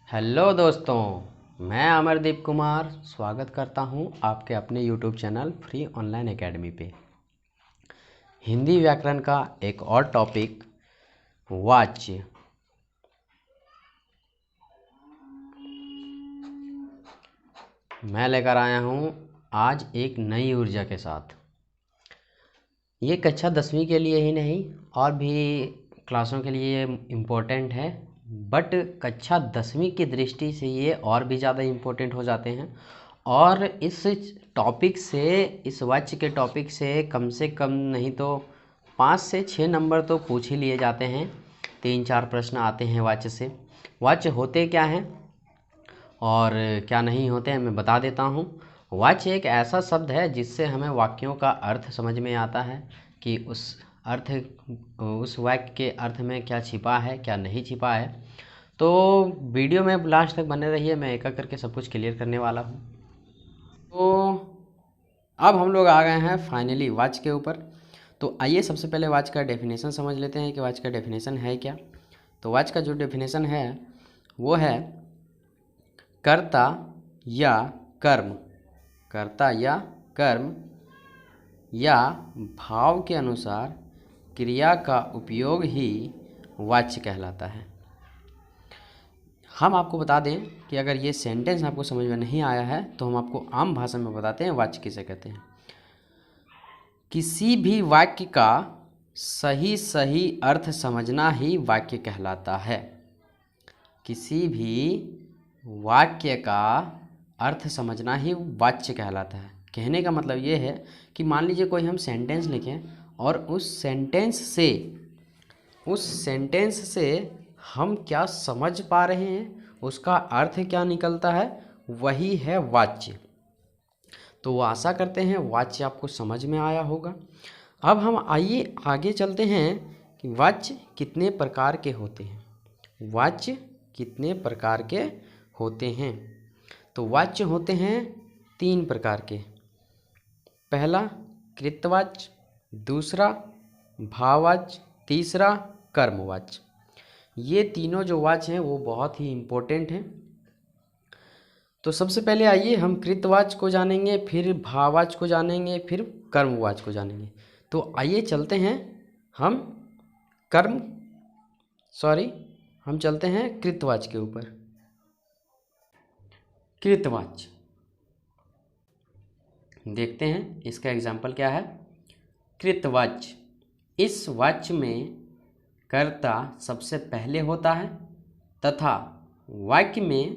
Hello दोस्तों, मैं अमरदीप कुमार स्वागत करता हूं आपके अपने YouTube channel free online academy पे। हिंदी व्याकरण का एक और टॉपिक वाच्य। मैं लेकर आया हूं आज एक नई ऊर्जा के साथ। ये कक्षा 10वीं के लिए ही नहीं और भी क्लासों के लिए इम्पोर्टेंट है, बट कक्षा 10वीं की दृष्टि से ये और भी ज़्यादा इम्पोर्टेंट हो जाते हैं। और इस टॉपिक से, इस वाच्य के टॉपिक से कम नहीं तो 5 से 6 नंबर तो पूछ ही लिए जाते हैं। 3-4 प्रश्न आते हैं वाच्य से। वाच्य होते क्या हैं और क्या नहीं होते हैं मैं बता देता हूँ। वाच्य एक ऐसा शब्द है जिससे हमें वाक्यों का अर्थ समझ में आता है कि उस वाक्य के अर्थ में क्या छिपा है, क्या नहीं छिपा है। तो वीडियो में लास्ट तक बने रहिए, मैं एक एक करके सब कुछ क्लियर करने वाला हूँ। तो अब हम लोग आ गए हैं फाइनली वाच्य के ऊपर। तो आइए सबसे पहले वाच्य का डेफिनेशन समझ लेते हैं कि वाच्य का डेफिनेशन है क्या। तो वाच्य का जो डेफिनेशन है वो है कर्ता या कर्म, कर्ता या कर्म या भाव के अनुसार क्रिया का उपयोग ही वाच्य कहलाता है। हम आपको बता दें कि अगर ये सेंटेंस आपको समझ में नहीं आया है तो हम आपको आम भाषा में बताते हैं वाच्य किसे कहते हैं। किसी भी वाक्य का सही सही अर्थ समझना ही वाक्य कहलाता है। किसी भी वाक्य का अर्थ समझना ही वाच्य कहलाता है। कहने का मतलब ये है कि मान लीजिए कोई हम सेंटेंस लिखें और उस सेंटेंस से हम क्या समझ पा रहे हैं, उसका अर्थ क्या निकलता है, वही है वाच्य। तो आशा करते हैं वाच्य आपको समझ में आया होगा। अब हम आइए आगे चलते हैं कि वाच्य कितने प्रकार के होते हैं। वाच्य कितने प्रकार के होते हैं? तो वाच्य होते हैं 3 प्रकार के। पहला कृतवाच्य, दूसरा भाववाच्य, तीसरा कर्मवाच्य। ये तीनों जो वाच्य हैं वो बहुत ही इम्पोर्टेंट हैं। तो सबसे पहले आइए हम कृतवाच्य को जानेंगे, फिर भाववाच्य को जानेंगे, फिर कर्मवाच्य को जानेंगे। तो आइए चलते हैं हम हम चलते हैं कृतवाच्य के ऊपर। कृतवाच्य देखते हैं इसका एग्जाम्पल क्या है। कृतवाच्य, इस वाच्य में कर्ता सबसे पहले होता है तथा वाक्य में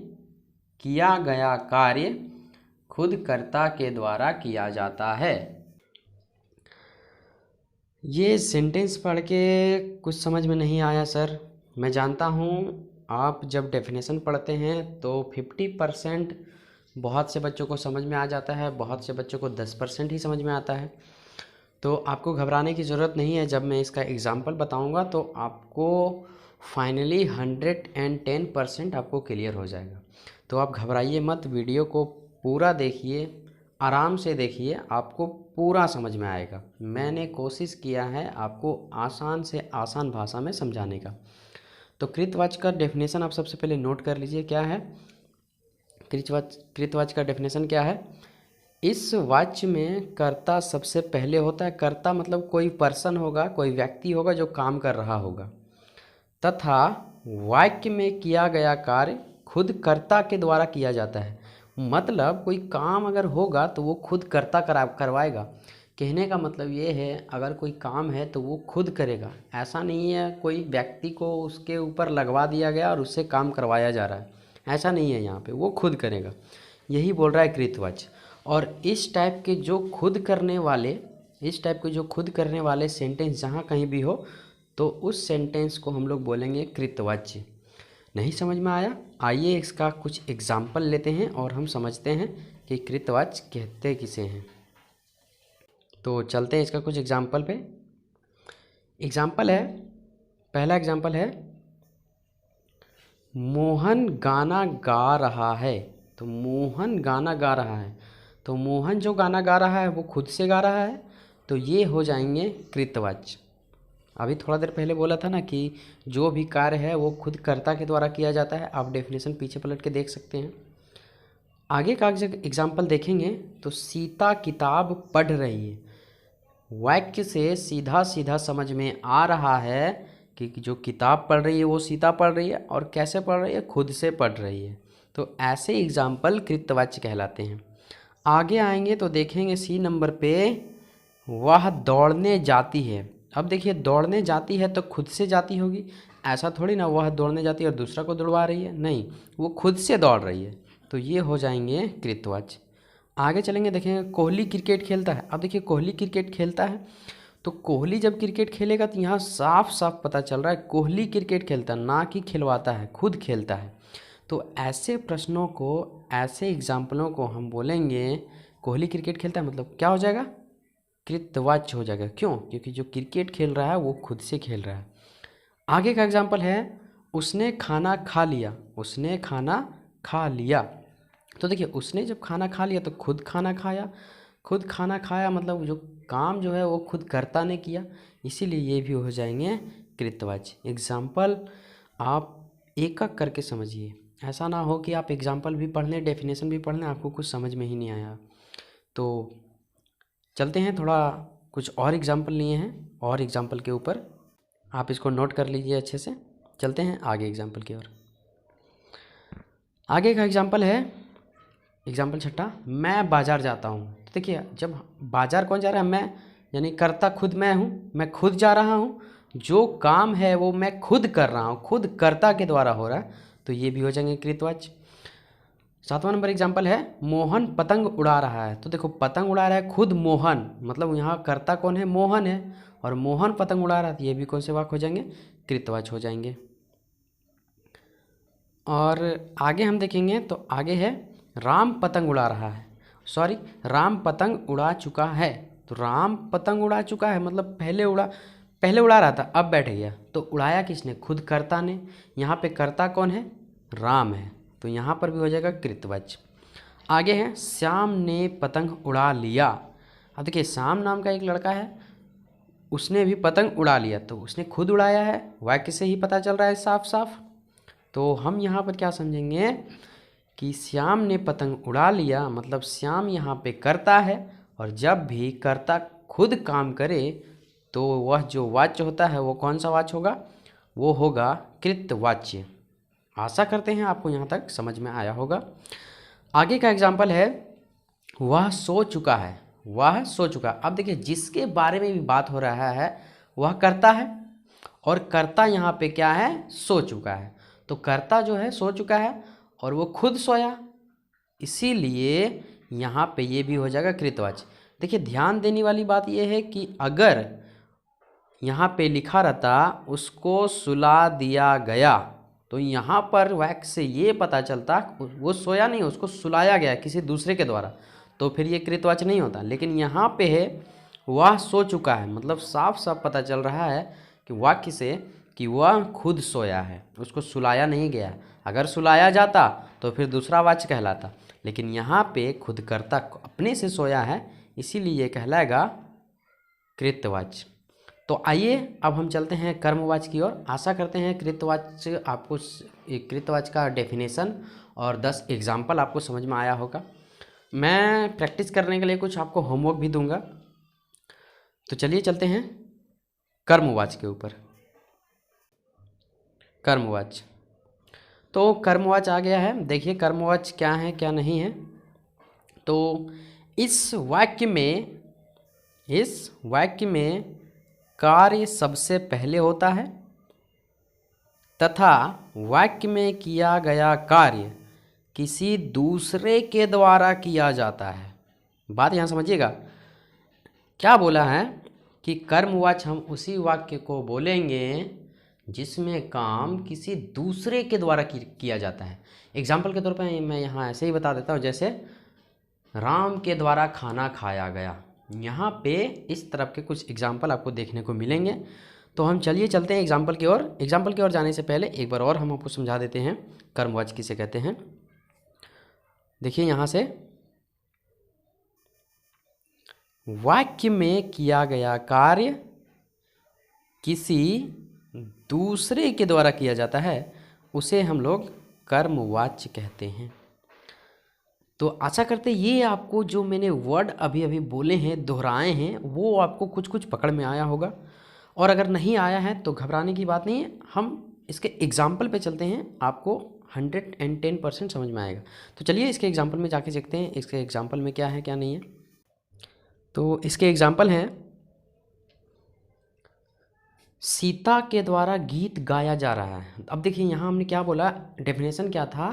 किया गया कार्य खुद कर्ता के द्वारा किया जाता है। ये सेंटेंस पढ़ के कुछ समझ में नहीं आया सर। मैं जानता हूँ आप जब डेफिनेशन पढ़ते हैं तो 50% बहुत से बच्चों को समझ में आ जाता है, बहुत से बच्चों को 10% ही समझ में आता है। तो आपको घबराने की ज़रूरत नहीं है। जब मैं इसका एग्ज़ाम्पल बताऊंगा तो आपको फाइनली 110% आपको क्लियर हो जाएगा। तो आप घबराइए मत, वीडियो को पूरा देखिए, आराम से देखिए, आपको पूरा समझ में आएगा। मैंने कोशिश किया है आपको आसान से आसान भाषा में समझाने का। तो कृतवाच्य का डेफिनेशन आप सबसे पहले नोट कर लीजिए क्या है। कृतवाच्य का डेफिनेशन क्या है? इस वाच्य में कर्ता सबसे पहले होता है। कर्ता मतलब कोई पर्सन होगा, कोई व्यक्ति होगा जो काम कर रहा होगा, तथा वाक्य में किया गया कार्य खुद कर्ता के द्वारा किया जाता है। मतलब कोई काम अगर होगा तो वो खुद कर्ता करवाएगा। कहने का मतलब ये है अगर कोई काम है तो वो खुद करेगा। ऐसा नहीं है कोई व्यक्ति को उसके ऊपर लगवा दिया गया और उससे काम करवाया जा रहा है, ऐसा नहीं है। यहाँ पे वो खुद करेगा, यही बोल रहा है कृतवाच्य। और इस टाइप के जो खुद करने वाले सेंटेंस जहाँ कहीं भी हो तो उस सेंटेंस को हम लोग बोलेंगे कृतवाच्य। नहीं समझ में आया? आइए इसका कुछ एग्जाम्पल लेते हैं और हम समझते हैं कि कृतवाच्य कहते किसे हैं। तो चलते हैं इसका कुछ एग्जाम्पल पे। एग्जाम्पल है, पहला एग्जाम्पल है मोहन गाना गा रहा है। तो मोहन गाना गा रहा है, तो मोहन जो गाना गा रहा है वो खुद से गा रहा है, तो ये हो जाएंगे कृतवाच्य। अभी थोड़ा देर पहले बोला था ना कि जो भी कार्य है वो खुद कर्ता के द्वारा किया जाता है। आप डेफिनेशन पीछे पलट के देख सकते हैं। आगे का एग्जाम्पल देखेंगे तो सीता किताब पढ़ रही है। वाक्य से सीधा सीधा समझ में आ रहा है कि जो किताब पढ़ रही है वो सीता पढ़ रही है, और कैसे पढ़ रही है, खुद से पढ़ रही है। तो ऐसे एग्जाम्पल कृतवाच्य कहलाते हैं। आगे आएंगे तो देखेंगे सी नंबर पे, वह दौड़ने जाती है। अब देखिए दौड़ने जाती है तो खुद से जाती होगी, ऐसा थोड़ी ना वह दौड़ने जाती है और दूसरा को दौड़वा रही है, नहीं, वो खुद से दौड़ रही है। तो ये हो जाएंगे कृतवाच्य। आगे चलेंगे, देखेंगे कोहली क्रिकेट खेलता है। अब देखिए कोहली क्रिकेट खेलता है, तो कोहली जब क्रिकेट खेलेगा तो यहाँ साफ साफ पता चल रहा है कोहली क्रिकेट खेलता है, ना कि खिलवाता है, खुद खेलता है। तो ऐसे प्रश्नों को, ऐसे एग्जाम्पलों को हम बोलेंगे कोहली क्रिकेट खेलता है, मतलब क्या हो जाएगा, कृतवाच्य हो जाएगा। क्यों? क्योंकि जो क्रिकेट खेल रहा है वो खुद से खेल रहा है। आगे का एग्जाम्पल है, उसने खाना खा लिया। उसने खाना खा लिया, तो देखिए उसने जब खाना खा लिया तो खुद खाना खाया। खुद खाना खाया मतलब जो काम जो है वो खुद कर्ता ने किया, इसीलिए ये भी हो जाएंगे कृतवाच्य। एग्जाम्पल आप एक एक करके समझिए, ऐसा ना हो कि आप एग्जाम्पल भी पढ़ लें, डेफिनेशन भी पढ़ लें, आपको कुछ समझ में ही नहीं आया। तो चलते हैं, थोड़ा कुछ और एग्जाम्पल लिए हैं, और एग्जाम्पल के ऊपर आप इसको नोट कर लीजिए अच्छे से। चलते हैं आगे एग्जाम्पल की ओर। आगे का एग्जाम्पल है, एग्जाम्पल छठा, मैं बाज़ार जाता हूँ। तो देखिए जब बाज़ार कौन जा रहा है, मैं, यानी कर्ता खुद मैं हूँ, मैं खुद जा रहा हूँ, जो काम है वो मैं खुद कर रहा हूँ, खुद कर्ता के द्वारा हो रहा है, तो ये भी हो जाएंगे कृतवाच्य। 7वां नंबर एग्जाम्पल है, मोहन पतंग उड़ा रहा है। तो देखो पतंग उड़ा रहा है खुद मोहन, मतलब यहाँ कर्ता कौन है, मोहन है, और मोहन पतंग उड़ा रहा है, तो ये भी कौन से वाक्य हो जाएंगे, कृतवाच्य हो जाएंगे। और आगे हम देखेंगे तो आगे है, राम पतंग उड़ा रहा है, सॉरी राम पतंग उड़ा चुका है। तो राम पतंग उड़ा चुका है मतलब पहले उड़ा रहा था, अब बैठ गया, तो उड़ाया किसने, खुद कर्ता ने। यहाँ पे कर्ता कौन है, राम है, तो यहाँ पर भी हो जाएगा कृतवाच्य। आगे है, श्याम ने पतंग उड़ा लिया। अब देखिए श्याम नाम का एक लड़का है, उसने भी पतंग उड़ा लिया, तो उसने खुद उड़ाया है, वाक्य से ही पता चल रहा है साफ साफ। तो हम यहाँ पर क्या समझेंगे कि श्याम ने पतंग उड़ा लिया, मतलब श्याम यहाँ पे कर्ता है, और जब भी कर्ता खुद काम करे तो वह जो वाच्य होता है वो कौन सा वाच्य होगा, वो होगा कृतवाच्य। आशा करते हैं आपको यहाँ तक समझ में आया होगा। आगे का एग्जाम्पल है, वह सो चुका है। वह सो चुका। अब देखिए जिसके बारे में भी बात हो रहा है वह कर्ता है, और कर्ता यहाँ पे क्या है, सो चुका है। तो कर्ता जो है सो चुका है और वो खुद सोया, इसीलिए यहाँ पे ये भी हो जाएगा कृतवाच्य। देखिए ध्यान देने वाली बात ये है कि अगर यहाँ पे लिखा रहता उसको सुला दिया गया, तो यहाँ पर वाक्य से ये पता चलता वो सोया नहीं, उसको सुलाया गया किसी दूसरे के द्वारा, तो फिर ये कृतवाच्य नहीं होता। लेकिन यहाँ पे है वह सो चुका है, मतलब साफ साफ पता चल रहा है कि वाक्य से कि वह खुद सोया है, उसको सुलाया नहीं गया। अगर सुलाया जाता तो फिर दूसरा वाच्य कहलाता, लेकिन यहाँ पे खुद कर्ता अपने से सोया है, इसीलिए ये कहलाएगा कृतवाच्य। तो आइए अब हम चलते हैं कर्मवाच्य की ओर। आशा करते हैं कृतवाच्य आपको, कृतवाच्य का डेफिनेशन और 10 एग्जाम्पल आपको समझ में आया होगा। मैं प्रैक्टिस करने के लिए कुछ आपको होमवर्क भी दूंगा, तो चलिए चलते हैं कर्मवाच्य के ऊपर। कर्मवाच्य, तो कर्मवाच्य आ गया है। देखिए कर्मवाच्य क्या है क्या नहीं है। तो इस वाक्य में कार्य सबसे पहले होता है, तथा वाक्य में किया गया कार्य किसी दूसरे के द्वारा किया जाता है। बात यहाँ समझिएगा, क्या बोला है कि कर्मवाच्य हम उसी वाक्य को बोलेंगे जिसमें काम किसी दूसरे के द्वारा किया जाता है। एग्जाम्पल के तौर पर मैं यहाँ ऐसे ही बता देता हूँ, जैसे राम के द्वारा खाना खाया गया। यहाँ पे इस तरफ के कुछ एग्जाम्पल आपको देखने को मिलेंगे। तो हम चलिए चलते हैं एग्जाम्पल की ओर। एग्जाम्पल की ओर जाने से पहले एक बार और हम आपको समझा देते हैं कर्मवाच्य किसे कहते हैं। देखिए यहाँ से, वाक्य में किया गया कार्य किसी दूसरे के द्वारा किया जाता है उसे हम लोग कर्मवाच्य कहते हैं। तो आशा करते ये आपको जो मैंने वर्ड अभी अभी बोले हैं, दोहराए हैं, वो आपको कुछ कुछ पकड़ में आया होगा। और अगर नहीं आया है तो घबराने की बात नहीं है, हम इसके एग्जाम्पल पे चलते हैं, आपको 110% समझ में आएगा। तो चलिए इसके एग्जाम्पल में जाके देखते हैं इसके एग्जाम्पल में क्या है क्या नहीं है। तो इसके एग्जाम्पल हैं, सीता के द्वारा गीत गाया जा रहा है। अब देखिए यहाँ हमने क्या बोला, डेफिनेशन क्या था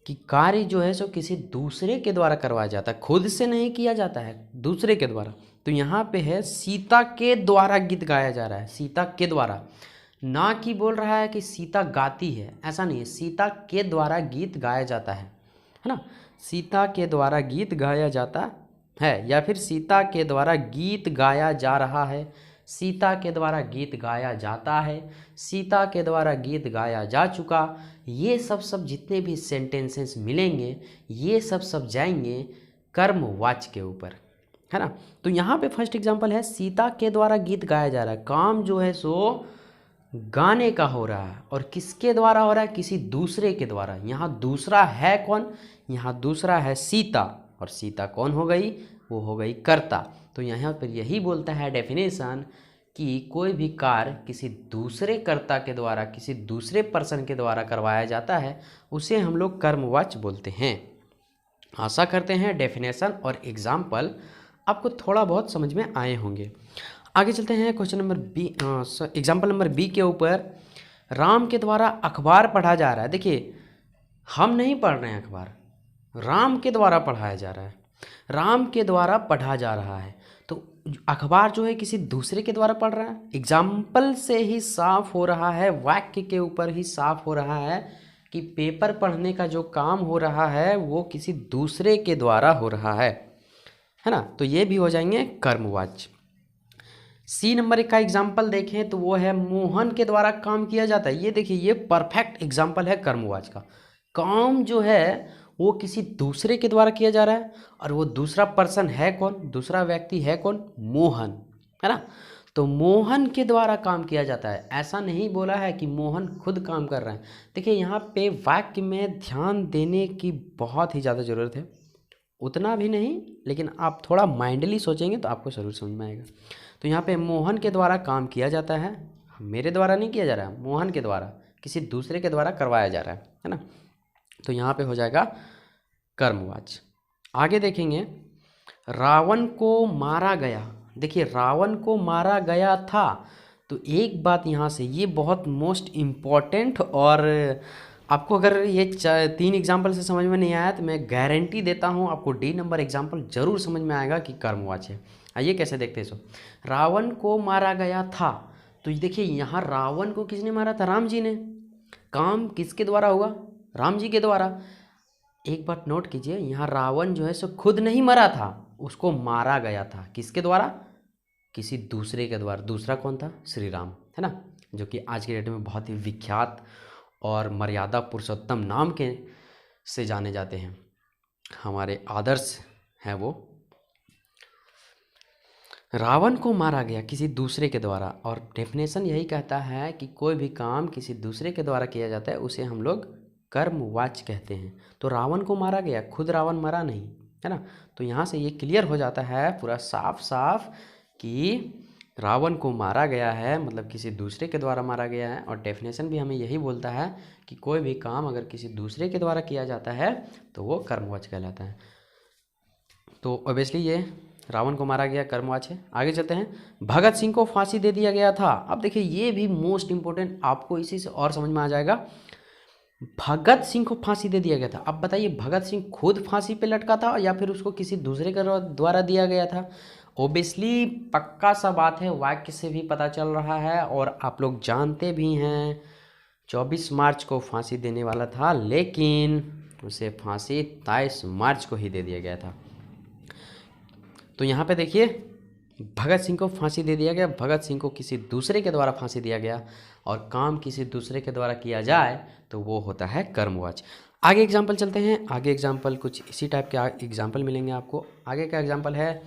कि कार्य जो है सो किसी दूसरे के द्वारा करवाया जाता है, खुद से नहीं किया जाता है, दूसरे के द्वारा। तो यहाँ पे है सीता के द्वारा गीत गाया जा रहा है, सीता के द्वारा, ना कि बोल रहा है कि सीता गाती है, ऐसा नहीं है, सीता के द्वारा गीत गाया जाता है ना, सीता के द्वारा गीत गाया जाता है, या फिर सीता के द्वारा गीत गाया जा रहा है, सीता के द्वारा गीत गाया जाता है, सीता के द्वारा गीत गाया जा चुका। ये सब जितने भी सेंटेंसेस मिलेंगे ये सब जाएंगे कर्मवाच्य के ऊपर, है ना। तो यहाँ पे फर्स्ट एग्जांपल है, सीता के द्वारा गीत गाया जा रहा है, काम जो है सो गाने का हो रहा है, और किसके द्वारा हो रहा है, किसी दूसरे के द्वारा। यहाँ दूसरा है कौन, यहाँ दूसरा है सीता, और सीता कौन हो गई, वो हो गई कर्ता। तो यहाँ पर यही बोलता है डेफिनेशन कि कोई भी कार्य किसी दूसरे कर्ता के द्वारा, किसी दूसरे पर्सन के द्वारा करवाया जाता है उसे हम लोग कर्मवाच्य बोलते हैं। आशा करते हैं डेफिनेशन और एग्जाम्पल आपको थोड़ा बहुत समझ में आए होंगे। आगे चलते हैं question number B, example number B के ऊपर, राम के द्वारा अखबार पढ़ा जा रहा है। देखिए हम नहीं पढ़ रहे हैं अखबार, राम के द्वारा पढ़ाया जा रहा है, राम के द्वारा पढ़ा जा रहा है। तो अखबार जो है किसी दूसरे के द्वारा पढ़ रहा है, एग्जाम्पल से ही साफ हो रहा है, वाक्य के ऊपर ही साफ हो रहा है कि पेपर पढ़ने का जो काम हो रहा है वो किसी दूसरे के द्वारा हो रहा है ना। तो ये भी हो जाएंगे कर्मवाच्य। सी नंबर का एग्जाम्पल देखें तो वो है, मोहन के द्वारा काम किया जाता है। ये देखिए ये परफेक्ट एग्जाम्पल है कर्मवाच्य का। काम जो है वो किसी दूसरे के द्वारा किया जा रहा है, और वो दूसरा पर्सन है कौन, दूसरा व्यक्ति है कौन, मोहन, है ना। तो मोहन के द्वारा काम किया जाता है, ऐसा नहीं बोला है कि मोहन खुद काम कर रहे हैं। देखिए यहाँ पे वाक्य में ध्यान देने की बहुत ही ज़्यादा ज़रूरत है, उतना भी नहीं, लेकिन आप थोड़ा माइंडली सोचेंगे तो आपको ज़रूर समझ में आएगा। तो यहाँ पे मोहन के द्वारा काम किया जाता है, मेरे द्वारा नहीं किया जा रहा है, मोहन के द्वारा, किसी दूसरे के द्वारा करवाया जा रहा है ना। तो यहाँ पे हो जाएगा कर्मवाच्य। आगे देखेंगे, रावण को मारा गया। देखिए रावण को मारा गया था, तो एक बात यहाँ से, ये बहुत मोस्ट इम्पॉर्टेंट, और आपको अगर ये 3 एग्जाम्पल से समझ में नहीं आया तो मैं गारंटी देता हूँ आपको डी नंबर एग्जाम्पल जरूर समझ में आएगा कि कर्मवाच्य है। आइए कैसे देखते हैं इसको। रावण को मारा गया था, तो देखिए यहाँ रावण को किसने मारा था, राम जी ने। काम किसके द्वारा हुआ, राम जी के द्वारा। एक बात नोट कीजिए, यहाँ रावण जो है सो खुद नहीं मरा था, उसको मारा गया था, किसके द्वारा, किसी दूसरे के द्वारा। दूसरा कौन था, श्री राम, है ना, जो कि आज के डेट में बहुत ही विख्यात और मर्यादा पुरुषोत्तम नाम के से जाने जाते हैं, हमारे आदर्श हैं वो। रावण को मारा गया किसी दूसरे के द्वारा, और डेफिनेशन यही कहता है कि कोई भी काम किसी दूसरे के द्वारा किया जाता है उसे हम लोग कर्मवाच्य कहते हैं। तो रावण को मारा गया, खुद रावण मरा नहीं, है ना। तो यहाँ से ये क्लियर हो जाता है पूरा साफ साफ कि रावण को मारा गया है, मतलब किसी दूसरे के द्वारा मारा गया है। और डेफिनेशन भी हमें यही बोलता है कि कोई भी काम अगर किसी दूसरे के द्वारा किया जाता है तो वो कर्मवाच्य कहलाता है। तो ऑब्वियसली ये रावण को मारा गया कर्मवाच्य है। आगे चलते हैं, भगत सिंह को फांसी दे दिया गया था। अब देखिए ये भी मोस्ट इंपॉर्टेंट, आपको इसी से और समझ में आ जाएगा। भगत सिंह को फांसी दे दिया गया था। अब बताइए भगत सिंह खुद फांसी पे लटका था या फिर उसको किसी दूसरे के द्वारा दिया गया था। ओबियसली पक्का सा बात है, वाक्य से भी पता चल रहा है और आप लोग जानते भी हैं 24 मार्च को फांसी देने वाला था, लेकिन उसे फांसी 23 मार्च को ही दे दिया गया था। तो यहाँ पे देखिए भगत सिंह को फांसी दे दिया गया, भगत सिंह को किसी दूसरे के द्वारा फांसी दिया गया, और काम किसी दूसरे के द्वारा किया जाए तो वो होता है कर्मवाच्य। आगे एग्जाम्पल चलते हैं, आगे एग्जाम्पल कुछ इसी टाइप के एग्जाम्पल मिलेंगे आपको। आगे का एग्जाम्पल है,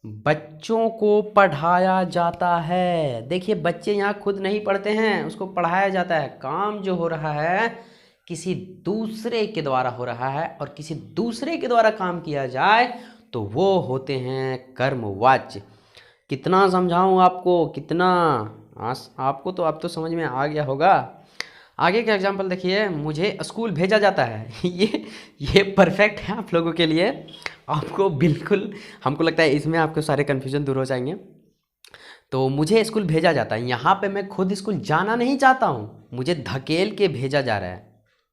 बच्चों को पढ़ाया जाता है। देखिए बच्चे यहाँ खुद नहीं पढ़ते हैं, उसको पढ़ाया जाता है। काम जो हो रहा है किसी दूसरे के द्वारा हो रहा है, और किसी दूसरे के द्वारा काम किया जाए तो वो होते हैं कर्मवाच्य। कितना समझाऊं आपको, कितना आपको तो अब तो समझ में आ गया होगा। आगे का एग्जाम्पल देखिए, मुझे स्कूल भेजा जाता है। ये परफेक्ट है आप लोगों के लिए। आपको बिल्कुल, हमको लगता है इसमें आपके सारे कन्फ्यूजन दूर हो जाएंगे। तो मुझे स्कूल भेजा जाता है, यहाँ पे मैं खुद स्कूल जाना नहीं चाहता हूँ, मुझे धकेल के भेजा जा रहा है।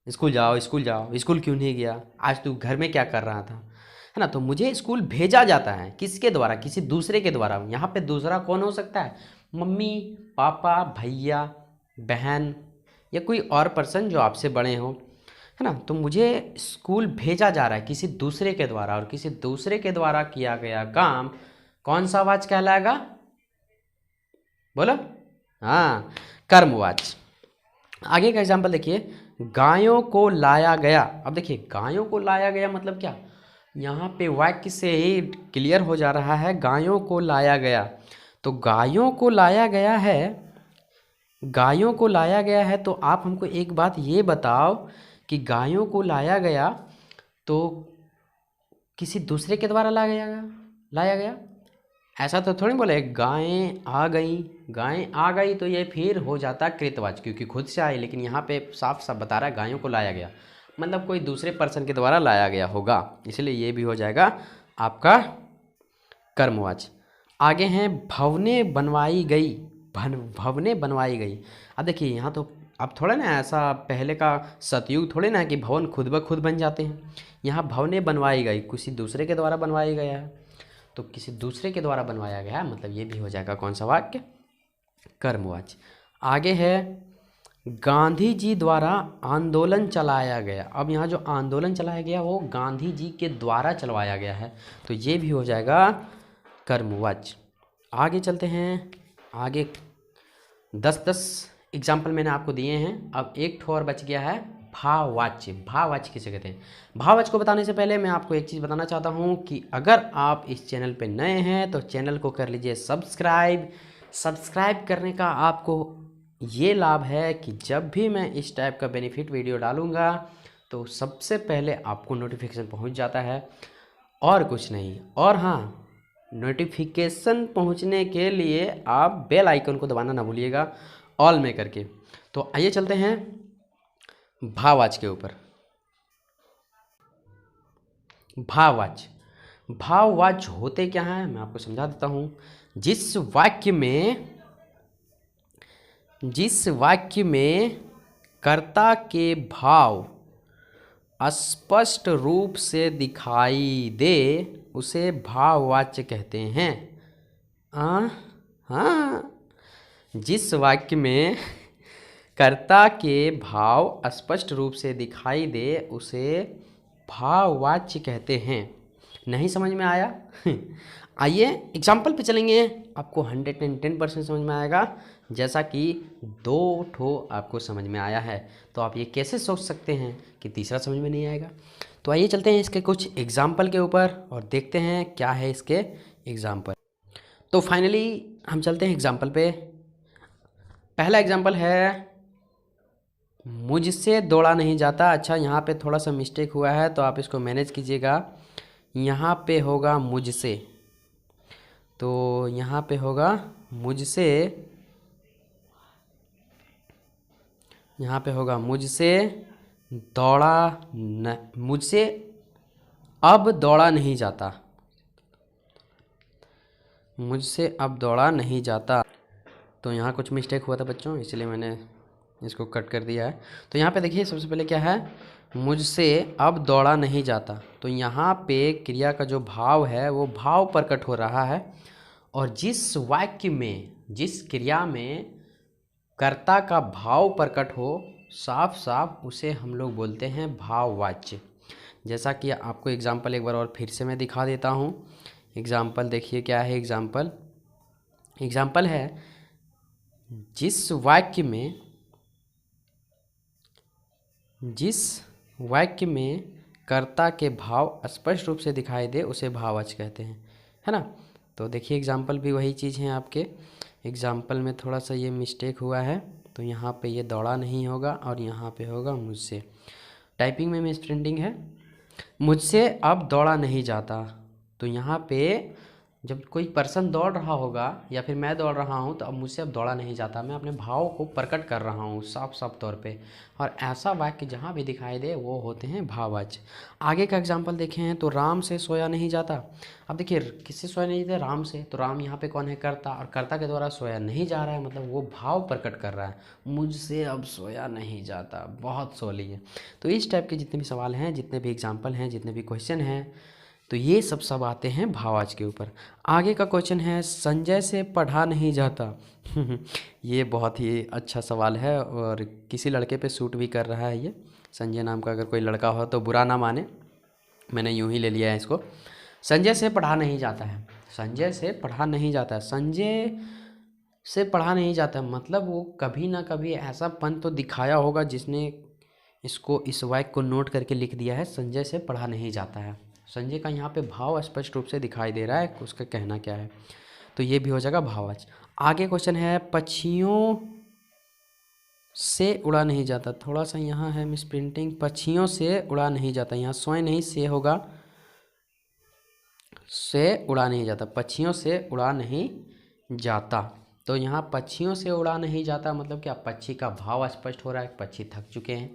स्कूल जाओ, स्कूल जाओ। स्कूल क्यों नहीं गया आज, तू घर में क्या कर रहा था, है ना। तो मुझे स्कूल भेजा जाता है किसके द्वारा, किसी दूसरे के द्वारा। यहाँ पे दूसरा कौन हो सकता है, मम्मी, पापा, भैया, बहन, या कोई और पर्सन जो आपसे बड़े हो, है ना। तो मुझे स्कूल भेजा जा रहा है किसी दूसरे के द्वारा, और किसी दूसरे के द्वारा किया गया काम कौन सा वाच्य कहलाएगा, बोलो। हाँ, कर्मवाच्य। आगे का एग्जाम्पल देखिए, गायों को लाया गया। अब देखिए गायों को लाया गया मतलब क्या, यहाँ पे वाक्य से ही क्लियर हो जा रहा है, गायों को लाया गया। तो गायों को लाया गया है, गायों को लाया गया है। तो आप हमको एक बात ये बताओ कि गायों को लाया गया तो किसी दूसरे के द्वारा लाया गया। ऐसा तो थोड़ी बोले गायें आ गई, गायें आ गई तो ये फिर हो जाता कृतवाच्य, क्योंकि खुद से आई। लेकिन यहाँ पे साफ साफ बता रहा है गायों को लाया गया, मतलब कोई दूसरे पर्सन के द्वारा लाया गया होगा, इसलिए ये भी हो जाएगा आपका कर्मवाच्य। आगे हैं भवनें बनवाई गई। भवनें बनवाई गई। अब देखिए यहाँ तो अब थोड़ा ना ऐसा पहले का सतयुग थोड़े ना कि भवन खुद ब खुद बन जाते हैं। यहाँ भवनें बनवाई गई किसी दूसरे के द्वारा बनवाई गया है, तो किसी दूसरे के द्वारा बनवाया गया है, मतलब ये भी हो जाएगा कौन सा वाक्य, कर्मवाच्य। आगे है गांधी जी द्वारा आंदोलन चलाया गया। अब यहाँ जो आंदोलन चलाया गया वो गांधी जी के द्वारा चलवाया गया है, तो ये भी हो जाएगा कर्मवाच्य। आगे चलते हैं। आगे 10 एग्जाम्पल मैंने आपको दिए हैं, अब एक ठो और बच गया है भाववाच्य। भाववाच्य किसे कहते हैं। भाववाच्य को बताने से पहले मैं आपको एक चीज़ बताना चाहता हूँ कि अगर आप इस चैनल पे नए हैं तो चैनल को कर लीजिए सब्सक्राइब। सब्सक्राइब करने का आपको ये लाभ है कि जब भी मैं इस टाइप का बेनिफिट वीडियो डालूँगा तो सबसे पहले आपको नोटिफिकेशन पहुँच जाता है, और कुछ नहीं। और हाँ, नोटिफिकेशन पहुँचने के लिए आप बेल आइकन को दबाना ना भूलिएगा, ऑल में करके। तो आइए चलते हैं भाववाच्य के ऊपर। भाववाच्य, भाववाच्य होते क्या हैं मैं आपको समझा देता हूँ। जिस वाक्य में कर्ता के भाव स्पष्ट रूप से दिखाई दे उसे भाववाच्य कहते हैं। हाँ, जिस वाक्य में कर्ता के भाव स्पष्ट रूप से दिखाई दे उसे भाववाच्य कहते हैं। नहीं समझ में आया? आइए एग्जाम्पल पे चलेंगे, आपको 110% समझ में आएगा। जैसा कि 2 ठो आपको समझ में आया है, तो आप ये कैसे सोच सकते हैं कि तीसरा समझ में नहीं आएगा। तो आइए चलते हैं इसके कुछ एग्जाम्पल के ऊपर और देखते हैं क्या है इसके एग्जाम्पल। तो फाइनली हम चलते हैं एग्जाम्पल पे। पहला एग्जाम्पल है मुझसे दौड़ा नहीं जाता। अच्छा, यहाँ पे थोड़ा सा मिस्टेक हुआ है तो आप इसको मैनेज कीजिएगा। यहाँ पे होगा मुझसे, तो यहाँ पे होगा मुझसे, यहाँ पे होगा मुझसे दौड़ा न, मुझसे अब दौड़ा नहीं जाता, मुझसे अब दौड़ा नहीं जाता। तो यहाँ कुछ मिस्टेक हुआ था बच्चों, इसलिए मैंने इसको कट कर दिया है। तो यहाँ पे देखिए सबसे पहले क्या है, मुझसे अब दौड़ा नहीं जाता। तो यहाँ पे क्रिया का जो भाव है वो भाव प्रकट हो रहा है, और जिस वाक्य में, जिस क्रिया में कर्ता का भाव प्रकट हो साफ साफ, उसे हम लोग बोलते हैं भाववाच्य। जैसा कि आपको एग्जाम्पल एक बार और फिर से मैं दिखा देता हूँ। एग्जाम्पल देखिए क्या है। एग्जाम्पल है जिस वाक्य में कर्ता के भाव स्पष्ट रूप से दिखाई दे उसे भाववाच्य कहते हैं, है ना। तो देखिए एग्जाम्पल भी वही चीज़ है आपके एग्जाम्पल में थोड़ा सा ये मिस्टेक हुआ है, तो यहाँ पे ये दौड़ा नहीं होगा और यहाँ पे होगा मुझसे। टाइपिंग में मिस प्रिंटिंग है, मुझसे अब दौड़ा नहीं जाता। तो यहाँ पे जब कोई पर्सन दौड़ रहा होगा या फिर मैं दौड़ रहा हूँ तो अब मुझसे अब दौड़ा नहीं जाता, मैं अपने भाव को प्रकट कर रहा हूँ साफ साफ तौर पे। और ऐसा वाक्य जहाँ भी दिखाई दे वो होते हैं भाववाच्य। आगे का एग्जाम्पल देखें हैं तो राम से सोया नहीं जाता। अब देखिए किससे सोया नहीं जाता, राम से। तो राम यहाँ पे कौन है, कर्ता, और कर्ता के द्वारा सोया नहीं जा रहा है, मतलब वो भाव प्रकट कर रहा है, मुझसे अब सोया नहीं जाता, बहुत सो लिए। तो इस टाइप के जितने भी सवाल हैं, जितने भी एग्जाम्पल हैं, जितने भी क्वेश्चन हैं, तो ये सब आते हैं भाववाच्य के ऊपर। आगे का क्वेश्चन है संजय से पढ़ा नहीं जाता। ये बहुत ही अच्छा सवाल है और किसी लड़के पे सूट भी कर रहा है ये। संजय नाम का अगर कोई लड़का हो तो बुरा ना माने, मैंने यूं ही ले लिया है इसको। संजय से पढ़ा नहीं जाता है, संजय से पढ़ा नहीं जाता है, संजय से पढ़ा नहीं जाता है, मतलब वो कभी ना कभी ऐसा पन तो दिखाया होगा जिसने इसको इस वाक्य को नोट करके लिख दिया है, संजय से पढ़ा नहीं जाता है। संजय का यहाँ पे भाव स्पष्ट रूप से दिखाई दे रहा है, उसका कहना क्या है, तो ये भी हो जाएगा भाववाच्य। आगे क्वेश्चन है पक्षियों से उड़ा नहीं जाता। थोड़ा सा यहाँ है मिस प्रिंटिंग, पक्षियों से उड़ा नहीं जाता, यहाँ सोए नहीं से होगा, से उड़ा नहीं जाता, पक्षियों से उड़ा नहीं जाता। तो यहाँ पक्षियों से उड़ा नहीं जाता मतलब क्या, पक्षी का भाव स्पष्ट हो रहा है, पक्षी थक चुके हैं,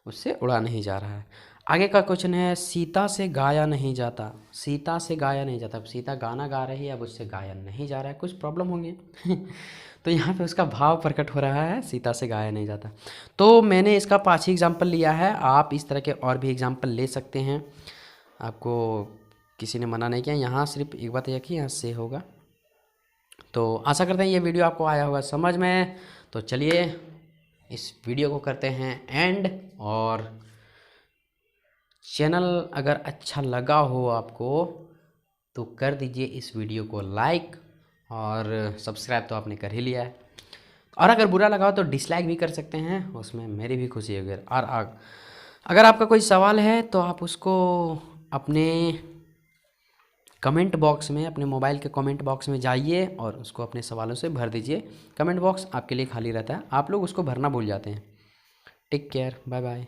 उससे उड़ा नहीं जा रहा है। आगे का क्वेश्चन है सीता से गाया नहीं जाता। सीता से गाया नहीं जाता, अब सीता गाना गा रही है, अब उससे गाया नहीं जा रहा है, कुछ प्रॉब्लम होंगी। तो यहाँ पे उसका भाव प्रकट हो रहा है, सीता से गाया नहीं जाता। तो मैंने इसका 5 ही एग्जाम्पल लिया है, आप इस तरह के और भी एग्जाम्पल ले सकते हैं, आपको किसी ने मना नहीं किया। यहाँ सिर्फ एक बात यह कि यहाँ से होगा। तो आशा करते हैं ये वीडियो आपको आया होगा समझ में। तो चलिए इस वीडियो को करते हैं एंड, और चैनल अगर अच्छा लगा हो आपको तो कर दीजिए इस वीडियो को लाइक, और सब्सक्राइब तो आपने कर ही लिया है, और अगर बुरा लगा हो तो डिसलाइक भी कर सकते हैं, उसमें मेरी भी खुशी है। और अगर आपका कोई सवाल है तो आप उसको अपने कमेंट बॉक्स में, अपने मोबाइल के कमेंट बॉक्स में जाइए और उसको अपने सवालों से भर दीजिए। कमेंट बॉक्स आपके लिए खाली रहता है, आप लोग उसको भरना भूल जाते हैं। Take care, bye bye.